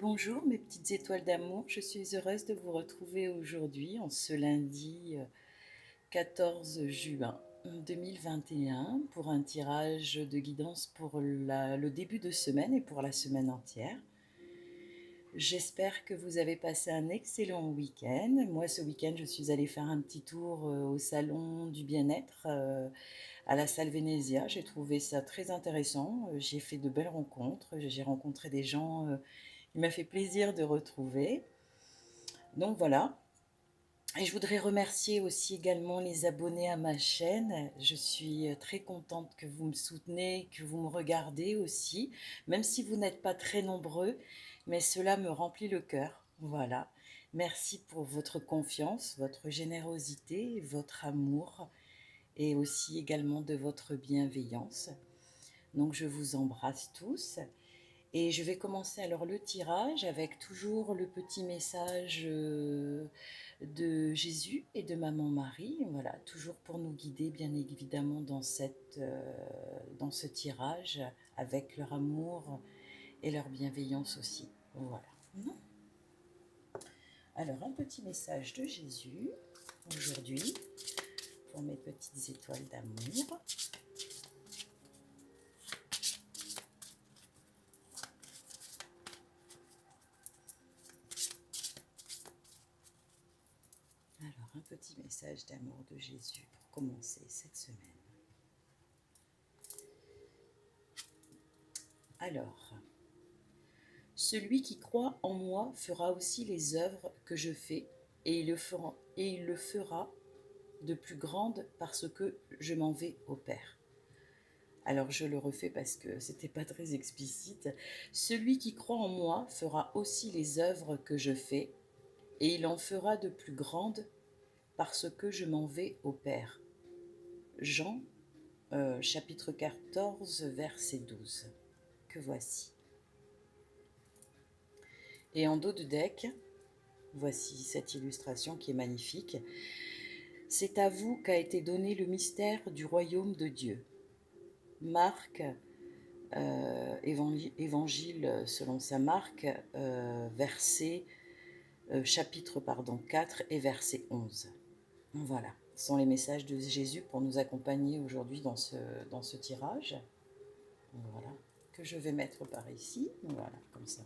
Bonjour mes petites étoiles d'amour, je suis heureuse de vous retrouver aujourd'hui en ce lundi 14 juin 2021 pour un tirage de guidance pour le début de semaine et pour la semaine entière. J'espère que vous avez passé un excellent week-end. Moi ce week-end je suis allée faire un petit tour au salon du bien-être à la salle Venezia. J'ai trouvé ça très intéressant, j'ai fait de belles rencontres, j'ai rencontré des gens il m'a fait plaisir de retrouver. Donc voilà. Et je voudrais remercier aussi également les abonnés à ma chaîne. Je suis très contente que vous me soutenez, que vous me regardez aussi, même si vous n'êtes pas très nombreux, mais cela me remplit le cœur. Voilà. Merci pour votre confiance, votre générosité, votre amour et aussi également de votre bienveillance. Donc je vous embrasse tous. Et je vais commencer alors le tirage avec toujours le petit message de Jésus et de Maman Marie. Voilà, toujours pour nous guider bien évidemment dans ce tirage avec leur amour et leur bienveillance aussi. Voilà. Alors un petit message de Jésus aujourd'hui pour mes petites étoiles d'amour. Alors un petit message d'amour de Jésus pour commencer cette semaine. Alors, celui qui croit en moi fera aussi les œuvres que je fais, et il le fera de plus grandes parce que je m'en vais au Père. Alors je le refais parce que c'était pas très explicite. Celui qui croit en moi fera aussi les œuvres que je fais, et il en fera de plus grandes parce que je m'en vais au Père. Jean chapitre 14, verset 12. Que voici. Et en dos de deck, voici cette illustration qui est magnifique. C'est à vous qu'a été donné le mystère du royaume de Dieu. Marc, évangile selon saint Marc, chapitre 4 et verset 11. Voilà, ce sont les messages de Jésus pour nous accompagner aujourd'hui dans ce tirage. Voilà, que je vais mettre par ici. Voilà, comme ça.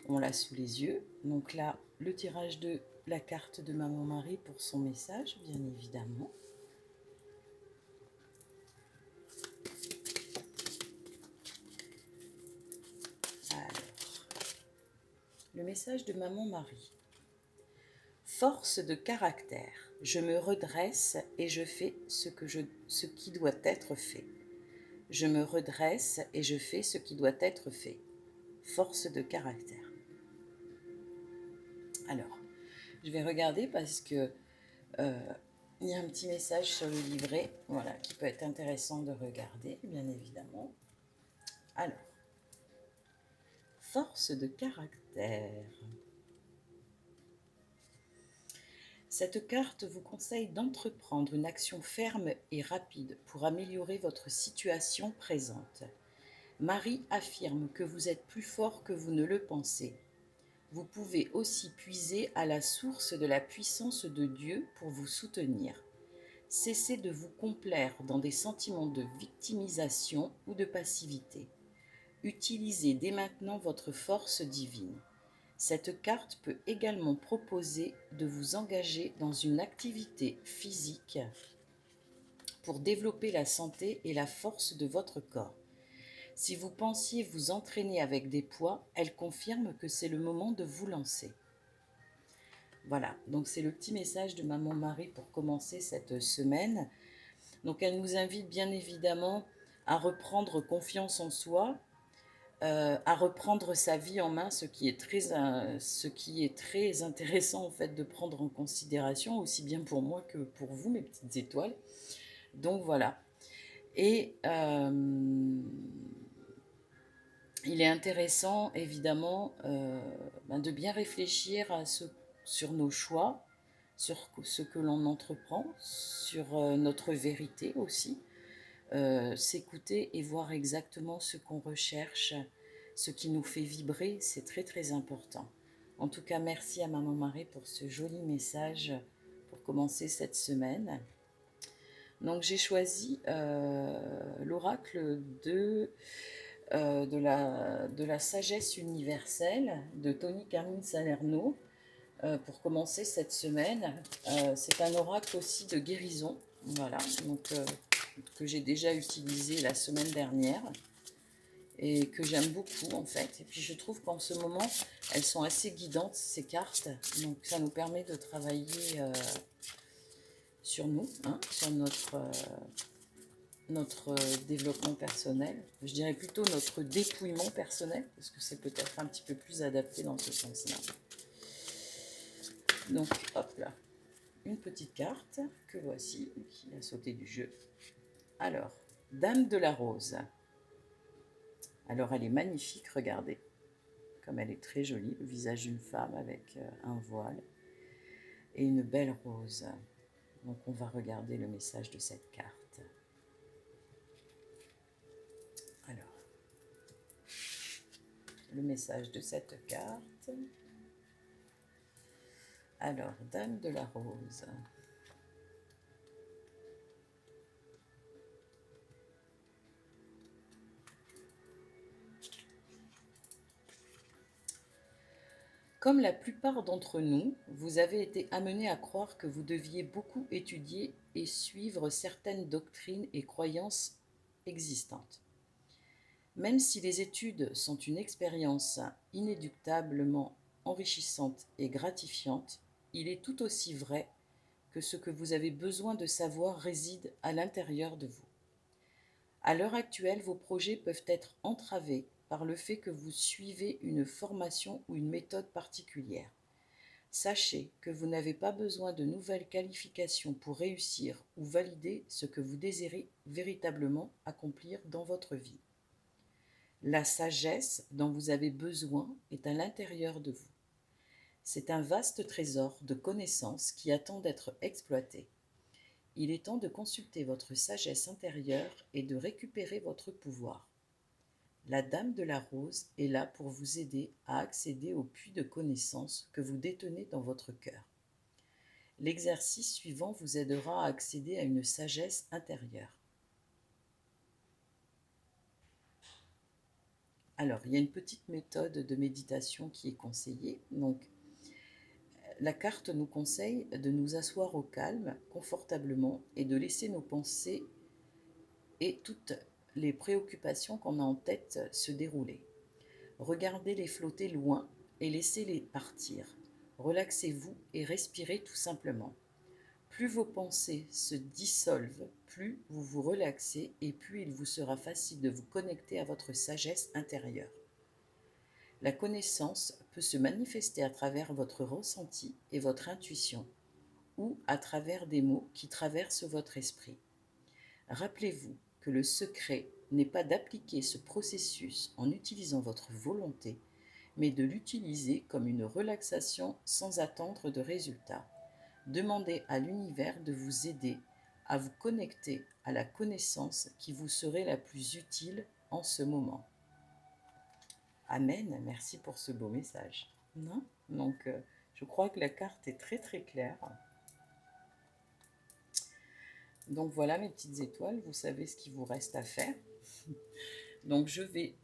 On l'a sous les yeux. Donc là, le tirage de la carte de Maman Marie pour son message, bien évidemment. Alors, le message de Maman Marie. Force de caractère, je me redresse et je fais ce qui doit être fait. Je me redresse et je fais ce qui doit être fait. Force de caractère. Alors, je vais regarder parce que il y a un petit message sur le livret, voilà, qui peut être intéressant de regarder, bien évidemment. Alors, force de caractère. Cette carte vous conseille d'entreprendre une action ferme et rapide pour améliorer votre situation présente. Marie affirme que vous êtes plus fort que vous ne le pensez. Vous pouvez aussi puiser à la source de la puissance de Dieu pour vous soutenir. Cessez de vous complaire dans des sentiments de victimisation ou de passivité. Utilisez dès maintenant votre force divine. Cette carte peut également proposer de vous engager dans une activité physique pour développer la santé et la force de votre corps. Si vous pensiez vous entraîner avec des poids, elle confirme que c'est le moment de vous lancer. Voilà, donc c'est le petit message de Maman Marie pour commencer cette semaine. Donc elle nous invite bien évidemment à reprendre confiance en soi, à reprendre sa vie en main, ce qui est très intéressant en fait de prendre en considération, aussi bien pour moi que pour vous, mes petites étoiles. Donc voilà. Et il est intéressant évidemment de bien réfléchir sur nos choix, sur ce que l'on entreprend, sur notre vérité aussi. S'écouter et voir exactement ce qu'on recherche, ce qui nous fait vibrer, c'est très très important. En tout cas, merci à Maman Marée pour ce joli message pour commencer cette semaine. Donc j'ai choisi l'oracle de la sagesse universelle de Tony Carmine Salerno pour commencer cette semaine. C'est un oracle aussi de guérison, voilà, donc que j'ai déjà utilisé la semaine dernière et que j'aime beaucoup en fait. Et puis je trouve qu'en ce moment, elles sont assez guidantes ces cartes, donc ça nous permet de travailler sur nous, hein, sur notre développement personnel, je dirais plutôt notre dépouillement personnel, parce que c'est peut-être un petit peu plus adapté dans ce sens-là. Donc, hop là, une petite carte que voici, qui a sauté du jeu. Alors, Dame de la Rose. Alors, elle est magnifique, regardez, comme elle est très jolie, le visage d'une femme avec un voile et une belle rose. Donc, on va regarder le message de cette carte. Alors, le message de cette carte. Alors, Dame de la Rose. Comme la plupart d'entre nous, vous avez été amené à croire que vous deviez beaucoup étudier et suivre certaines doctrines et croyances existantes. Même si les études sont une expérience inéluctablement enrichissante et gratifiante, il est tout aussi vrai que ce que vous avez besoin de savoir réside à l'intérieur de vous. À l'heure actuelle, vos projets peuvent être entravés par le fait que vous suivez une formation ou une méthode particulière. Sachez que vous n'avez pas besoin de nouvelles qualifications pour réussir ou valider ce que vous désirez véritablement accomplir dans votre vie. La sagesse dont vous avez besoin est à l'intérieur de vous. C'est un vaste trésor de connaissances qui attend d'être exploité. Il est temps de consulter votre sagesse intérieure et de récupérer votre pouvoir. La Dame de la Rose est là pour vous aider à accéder au puits de connaissances que vous détenez dans votre cœur. L'exercice suivant vous aidera à accéder à une sagesse intérieure. Alors, il y a une petite méthode de méditation qui est conseillée. Donc, la carte nous conseille de nous asseoir au calme, confortablement, et de laisser nos pensées et toutes les préoccupations qu'on a en tête se dérouler. Regardez-les flotter loin et laissez-les partir. Relaxez-vous et respirez tout simplement. Plus vos pensées se dissolvent, plus vous vous relaxez et plus il vous sera facile de vous connecter à votre sagesse intérieure. La connaissance peut se manifester à travers votre ressenti et votre intuition, ou à travers des mots qui traversent votre esprit. Rappelez-vous que le secret n'est pas d'appliquer ce processus en utilisant votre volonté, mais de l'utiliser comme une relaxation sans attendre de résultat. Demandez à l'univers de vous aider à vous connecter à la connaissance qui vous serait la plus utile en ce moment. Amen, merci pour ce beau message. Non Donc, je crois que la carte est très très claire. Donc voilà mes petites étoiles, vous savez ce qu'il vous reste à faire. Donc je vais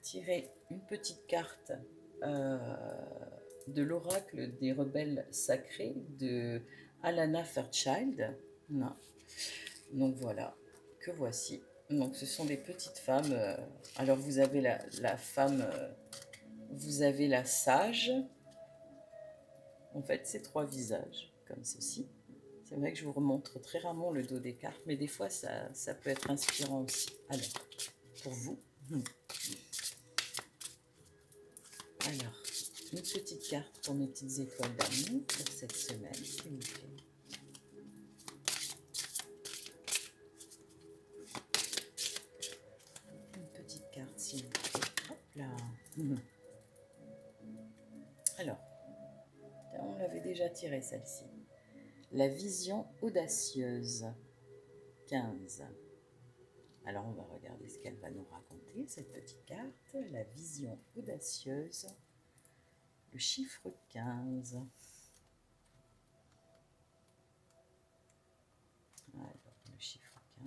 tirer une petite carte de l'oracle des rebelles sacrés de Alana Fairchild. Non. Donc voilà, que voici. Donc ce sont des petites femmes. Alors vous avez la femme, vous avez la sage. En fait, c'est trois visages, comme ceci. C'est vrai que je vous remontre très rarement le dos des cartes, mais des fois, ça peut être inspirant aussi. Alors, pour vous. Alors, une petite carte pour mes petites étoiles d'amour pour cette semaine, s'il vous plaît. Une petite carte, s'il vous plaît. Hop là. Alors, on l'avait déjà tirée celle-ci. La vision audacieuse. 15. Alors on va regarder ce qu'elle va nous raconter, cette petite carte. La vision audacieuse, le chiffre 15. Alors, le chiffre 15.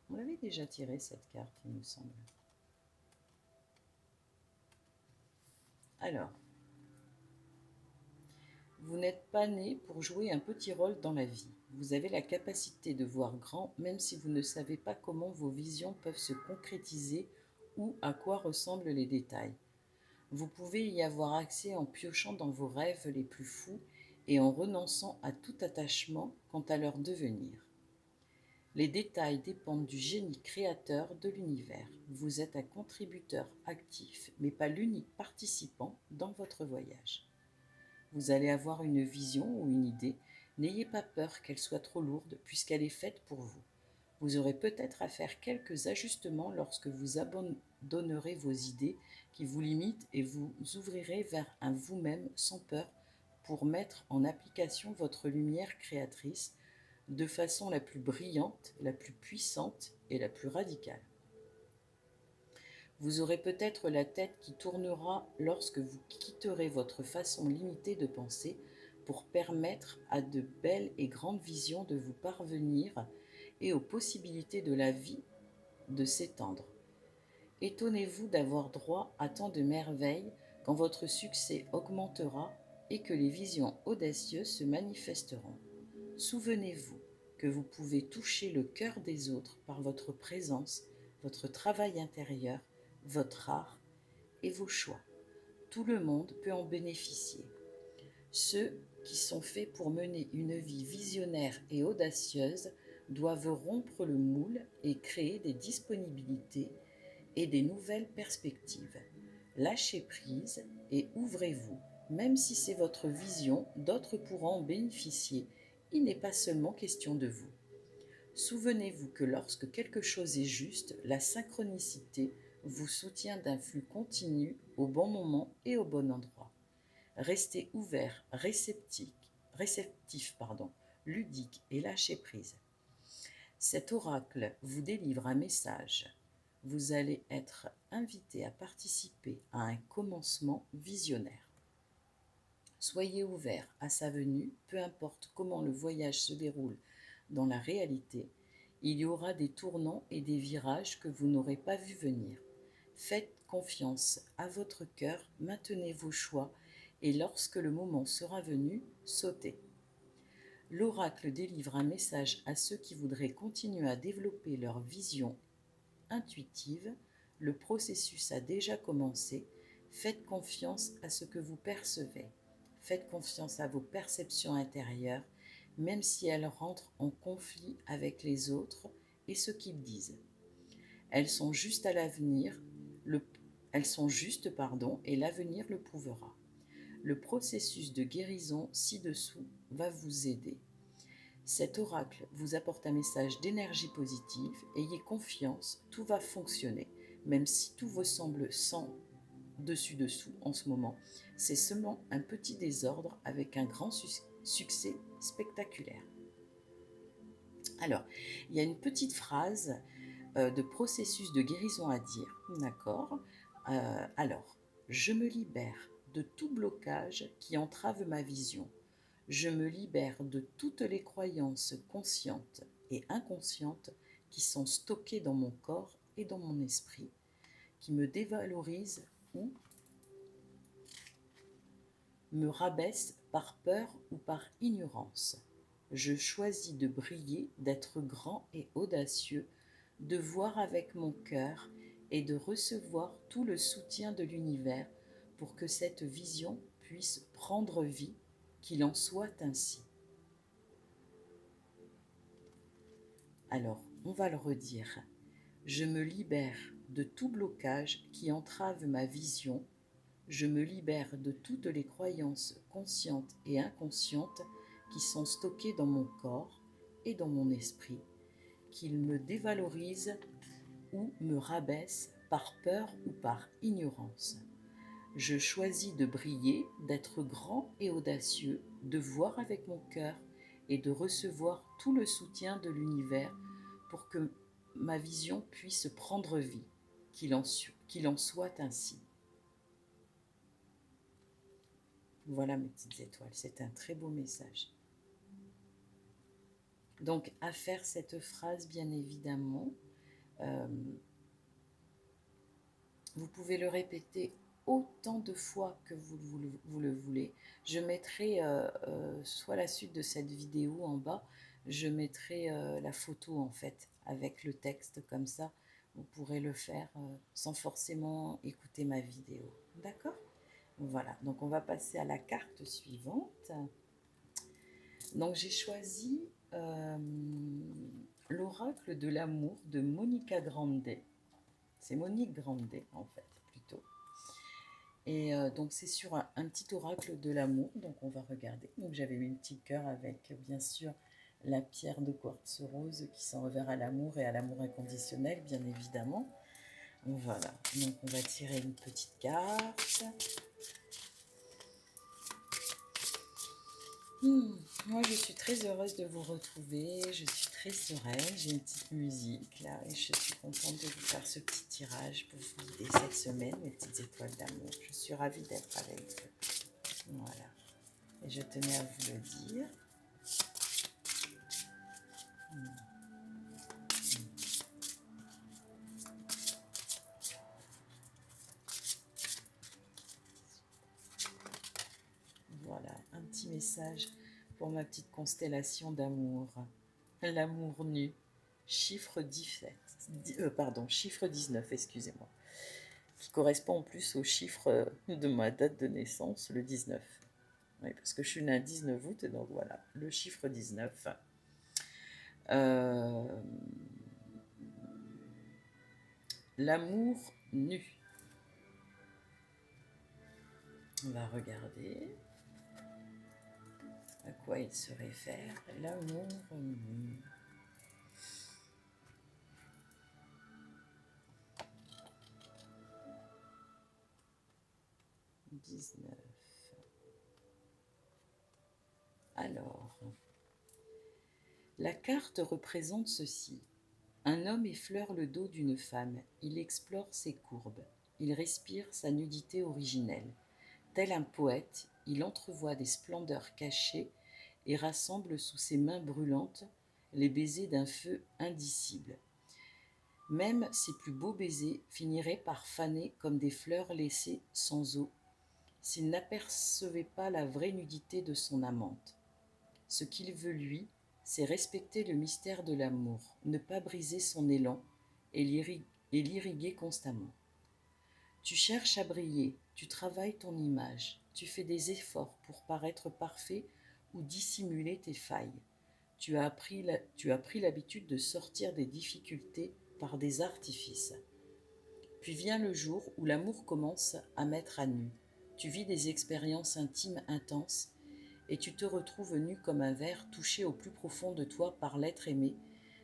On l'avait déjà tiré cette carte, il me semble. Alors, vous n'êtes pas né pour jouer un petit rôle dans la vie. Vous avez la capacité de voir grand, même si vous ne savez pas comment vos visions peuvent se concrétiser ou à quoi ressemblent les détails. Vous pouvez y avoir accès en piochant dans vos rêves les plus fous et en renonçant à tout attachement quant à leur devenir. Les détails dépendent du génie créateur de l'univers. Vous êtes un contributeur actif, mais pas l'unique participant dans votre voyage. Vous allez avoir une vision ou une idée. N'ayez pas peur qu'elle soit trop lourde puisqu'elle est faite pour vous. Vous aurez peut-être à faire quelques ajustements lorsque vous abandonnerez vos idées qui vous limitent et vous ouvrirez vers un vous-même sans peur pour mettre en application votre lumière créatrice de façon la plus brillante, la plus puissante et la plus radicale. Vous aurez peut-être la tête qui tournera lorsque vous quitterez votre façon limitée de penser pour permettre à de belles et grandes visions de vous parvenir et aux possibilités de la vie de s'étendre. Étonnez-vous d'avoir droit à tant de merveilles quand votre succès augmentera et que les visions audacieuses se manifesteront. Souvenez-vous que vous pouvez toucher le cœur des autres par votre présence, votre travail intérieur, votre art et vos choix. Tout le monde peut en bénéficier. Ceux qui sont faits pour mener une vie visionnaire et audacieuse doivent rompre le moule et créer des disponibilités et des nouvelles perspectives. Lâchez prise et ouvrez-vous. Même si c'est votre vision, d'autres pourront en bénéficier. Il n'est pas seulement question de vous. Souvenez-vous que lorsque quelque chose est juste, la synchronicité vous soutient d'un flux continu au bon moment et au bon endroit. Restez ouvert, réceptif, ludique et lâchez prise. Cet oracle vous délivre un message. Vous allez être invité à participer à un commencement visionnaire. Soyez ouvert à sa venue, peu importe comment le voyage se déroule dans la réalité, il y aura des tournants et des virages que vous n'aurez pas vus venir. Faites confiance à votre cœur, maintenez vos choix et lorsque le moment sera venu, sautez. L'oracle délivre un message à ceux qui voudraient continuer à développer leur vision intuitive. Le processus a déjà commencé. Faites confiance à ce que vous percevez. Faites confiance à vos perceptions intérieures, même si elles rentrent en conflit avec les autres et ce qu'ils disent. Elles sont justes à l'avenir, et l'avenir le prouvera. Le processus de guérison ci-dessous va vous aider. Cet oracle vous apporte un message d'énergie positive. Ayez confiance, tout va fonctionner. Même si tout vous semble sans dessus-dessous en ce moment, c'est seulement un petit désordre avec un grand succès spectaculaire. Alors, il y a une petite phrase de processus de guérison à dire, d'accord. Alors, je me libère de tout blocage qui entrave ma vision. Je me libère de toutes les croyances conscientes et inconscientes qui sont stockées dans mon corps et dans mon esprit, qui me dévalorisent ou me rabaissent par peur ou par ignorance. Je choisis de briller, d'être grand et audacieux, de voir avec mon cœur et de recevoir tout le soutien de l'univers pour que cette vision puisse prendre vie, qu'il en soit ainsi. Alors, on va le redire. Je me libère de tout blocage qui entrave ma vision. Je me libère de toutes les croyances conscientes et inconscientes qui sont stockées dans mon corps et dans mon esprit, qu'ils me dévalorisent ou me rabaissent par peur ou par ignorance. Je choisis de briller, d'être grand et audacieux, de voir avec mon cœur et de recevoir tout le soutien de l'univers pour que ma vision puisse prendre vie, qu'il en soit ainsi. Voilà mes petites étoiles, c'est un très beau message. Donc à faire cette phrase bien évidemment, vous pouvez le répéter autant de fois que vous le voulez. Je mettrai soit la suite de cette vidéo en bas, je mettrai la photo en fait avec le texte comme ça. Vous pourrez le faire sans forcément écouter ma vidéo. D'accord? Voilà, donc on va passer à la carte suivante. Donc j'ai choisi l'oracle de l'amour de Monica Grande. C'est Monique Grande en fait, plutôt. Et donc c'est sur un petit oracle de l'amour, donc on va regarder. Donc j'avais mis un petit cœur avec bien sûr la pierre de quartz rose qui s'envers à l'amour et à l'amour inconditionnel, bien évidemment. Voilà, donc on va tirer une petite carte. Moi, je suis très heureuse de vous retrouver. Je suis très sereine. J'ai une petite musique là et je suis contente de vous faire ce petit tirage pour vous guider cette semaine, mes petites étoiles d'amour. Je suis ravie d'être avec vous. Voilà. Et je tenais à vous le dire. Voilà, un petit message pour ma petite constellation d'amour. L'amour nu. Chiffre 17. Chiffre 19, excusez-moi. Qui correspond en plus au chiffre de ma date de naissance, le 19. Oui, parce que je suis née un 19 août, et donc voilà, le chiffre 19. L'amour nu. On va regarder à quoi il se réfère. L'amour nu. Alors, la carte représente ceci. Un homme effleure le dos d'une femme, il explore ses courbes, il respire sa nudité originelle. Tel un poète, il entrevoit des splendeurs cachées et rassemble sous ses mains brûlantes les baisers d'un feu indicible. Même ses plus beaux baisers finiraient par faner comme des fleurs laissées sans eau, s'il n'apercevait pas la vraie nudité de son amante. Ce qu'il veut, lui, c'est respecter le mystère de l'amour, ne pas briser son élan et l'irriguer constamment. Tu cherches à briller, tu travailles ton image, tu fais des efforts pour paraître parfait ou dissimuler tes failles. Tu as pris l'habitude de sortir des difficultés par des artifices. Puis vient le jour où l'amour commence à mettre à nu. Tu vis des expériences intimes intenses et tu te retrouves nu comme un ver touché au plus profond de toi par l'être aimé,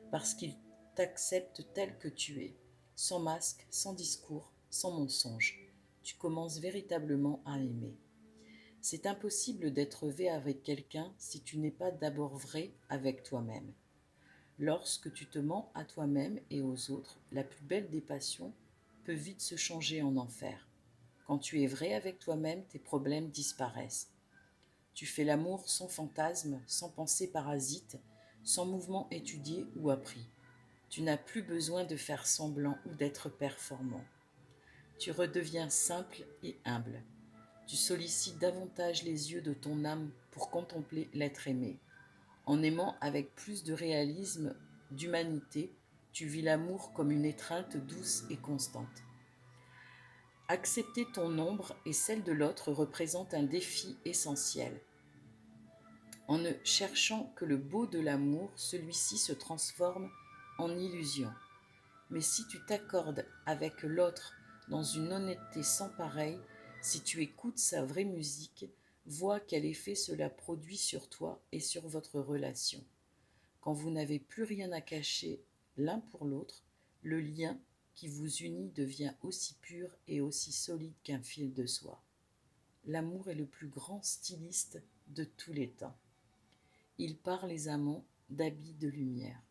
parce qu'il t'accepte tel que tu es, sans masque, sans discours, sans mensonge. Tu commences véritablement à aimer. C'est impossible d'être vrai avec quelqu'un si tu n'es pas d'abord vrai avec toi-même. Lorsque tu te mens à toi-même et aux autres, la plus belle des passions peut vite se changer en enfer. Quand tu es vrai avec toi-même, tes problèmes disparaissent. Tu fais l'amour sans fantasme, sans pensée parasite, sans mouvement étudié ou appris. Tu n'as plus besoin de faire semblant ou d'être performant. Tu redeviens simple et humble. Tu sollicites davantage les yeux de ton âme pour contempler l'être aimé. En aimant avec plus de réalisme, d'humanité, tu vis l'amour comme une étreinte douce et constante. Accepter ton ombre et celle de l'autre représente un défi essentiel. En ne cherchant que le beau de l'amour, celui-ci se transforme en illusion. Mais si tu t'accordes avec l'autre dans une honnêteté sans pareille, si tu écoutes sa vraie musique, vois quel effet cela produit sur toi et sur votre relation. Quand vous n'avez plus rien à cacher l'un pour l'autre, le lien qui vous unit devient aussi pur et aussi solide qu'un fil de soie. L'amour est le plus grand styliste de tous les temps. Il pare les amants d'habits de lumière.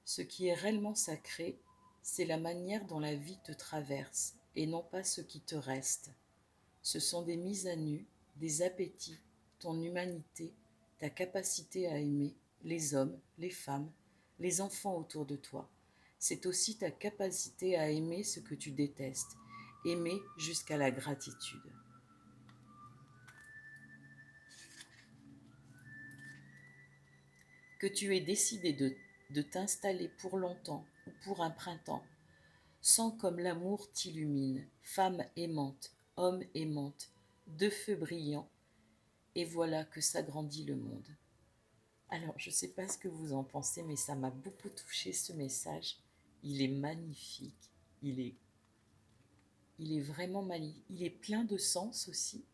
Ce qui est réellement sacré, c'est la manière dont la vie te traverse et non pas ce qui te reste. Ce sont des mises à nu, des appétits, ton humanité, ta capacité à aimer les hommes, les femmes, les enfants autour de toi. C'est aussi ta capacité à aimer ce que tu détestes, aimer jusqu'à la gratitude. Que tu aies décidé de t'installer pour longtemps ou pour un printemps, sens comme l'amour t'illumine, femme aimante, homme aimante, deux feux brillants, et voilà que s'agrandit le monde. Alors, je ne sais pas ce que vous en pensez, mais ça m'a beaucoup touché ce message. Il est magnifique, il est, il est vraiment magnifique, il est plein de sens aussi,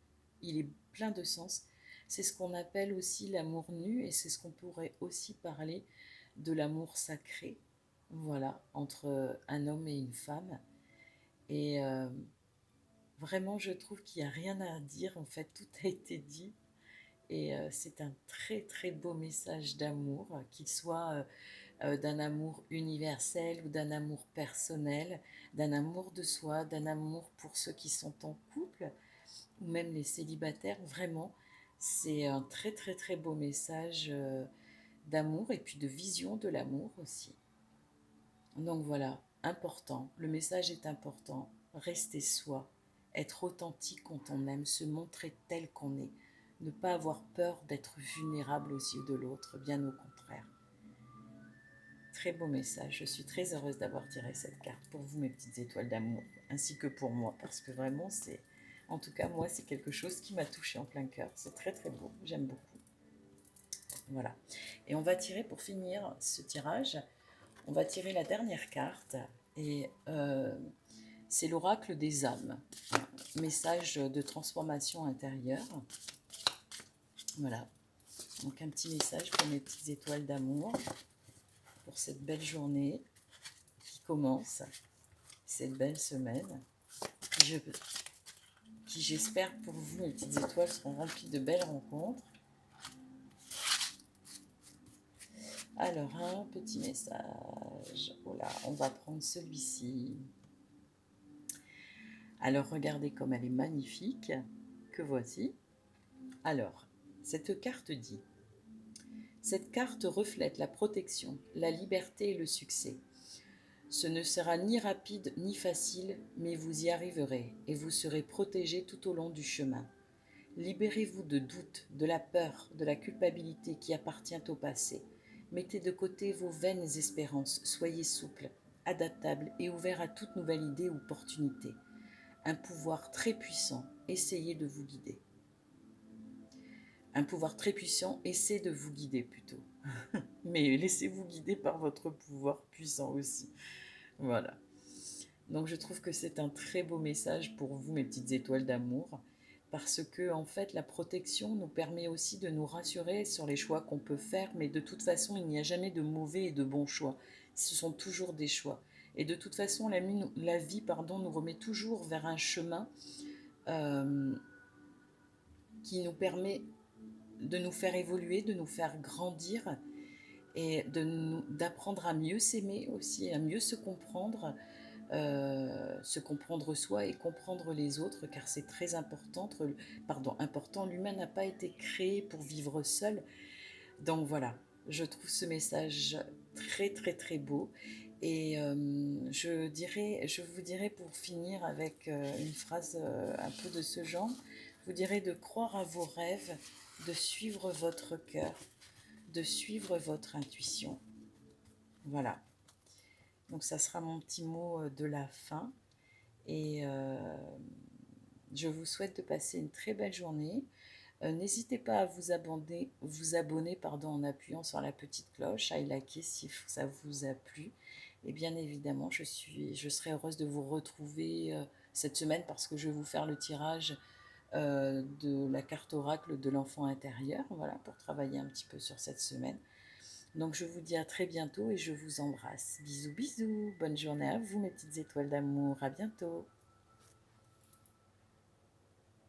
il est plein de sens. C'est ce qu'on appelle aussi l'amour nu et c'est ce qu'on pourrait aussi parler de l'amour sacré, voilà, entre un homme et une femme. Et vraiment, je trouve qu'il n'y a rien à dire, en fait, tout a été dit. Et c'est un très très beau message d'amour, qu'il soit d'un amour universel ou d'un amour personnel, d'un amour de soi, d'un amour pour ceux qui sont en couple ou même les célibataires. Vraiment, c'est un très très très beau message d'amour et puis de vision de l'amour aussi. Donc voilà, important, le message est important, rester soi, être authentique quand on aime, se montrer tel qu'on est, ne pas avoir peur d'être vulnérable aux yeux de l'autre, bien au contraire. Très beau message, je suis très heureuse d'avoir tiré cette carte pour vous, mes petites étoiles d'amour, ainsi que pour moi, parce que vraiment c'est, en tout cas moi c'est quelque chose qui m'a touchée en plein cœur, c'est très très beau, j'aime beaucoup. Voilà, et on va tirer pour finir ce tirage, on va tirer la dernière carte, et c'est l'oracle des âmes, message de transformation intérieure. Voilà, donc un petit message pour mes petites étoiles d'amour, pour cette belle journée qui commence, cette belle semaine, qui j'espère pour vous, mes petites étoiles, seront remplies de belles rencontres. Alors, un petit message, oh là, on va prendre celui-ci. Alors, regardez comme elle est magnifique, que voici. Alors, cette carte dit: cette carte reflète la protection, la liberté et le succès. Ce ne sera ni rapide ni facile, mais vous y arriverez et vous serez protégé tout au long du chemin. Libérez-vous de doutes, de la peur, de la culpabilité qui appartient au passé. Mettez de côté vos vaines espérances, soyez souple, adaptable et ouvert à toute nouvelle idée ou opportunité. Un pouvoir très puissant, essayez de vous guider. Un pouvoir très puissant, essaie de vous guider plutôt. Mais laissez-vous guider par votre pouvoir puissant aussi. Voilà. Donc je trouve que c'est un très beau message pour vous, mes petites étoiles d'amour, parce que en fait la protection nous permet aussi de nous rassurer sur les choix qu'on peut faire, mais de toute façon il n'y a jamais de mauvais et de bons choix. Ce sont toujours des choix. Et de toute façon la vie nous remet toujours vers un chemin euh, qui nous permet de nous faire évoluer, de nous faire grandir et d'apprendre à mieux s'aimer aussi, à mieux se comprendre soi et comprendre les autres, car c'est très important. Important, l'humain n'a pas été créé pour vivre seul. Donc voilà, je trouve ce message très très très beau. Et je vous dirais pour finir avec une phrase un peu de ce genre, je vous dirais de croire à vos rêves, de suivre votre cœur, de suivre votre intuition. Voilà. Donc ça sera mon petit mot de la fin. Et je vous souhaite de passer une très belle journée. N'hésitez pas à vous abonner en appuyant sur la petite cloche, à liker si ça vous a plu. Et bien évidemment, je serai heureuse de vous retrouver cette semaine parce que je vais vous faire le tirage de la carte oracle de l'enfant intérieur, voilà, pour travailler un petit peu sur cette semaine. Donc je vous dis à très bientôt et je vous embrasse. Bisous, bisous. Bonne journée à vous, mes petites étoiles d'amour. À bientôt.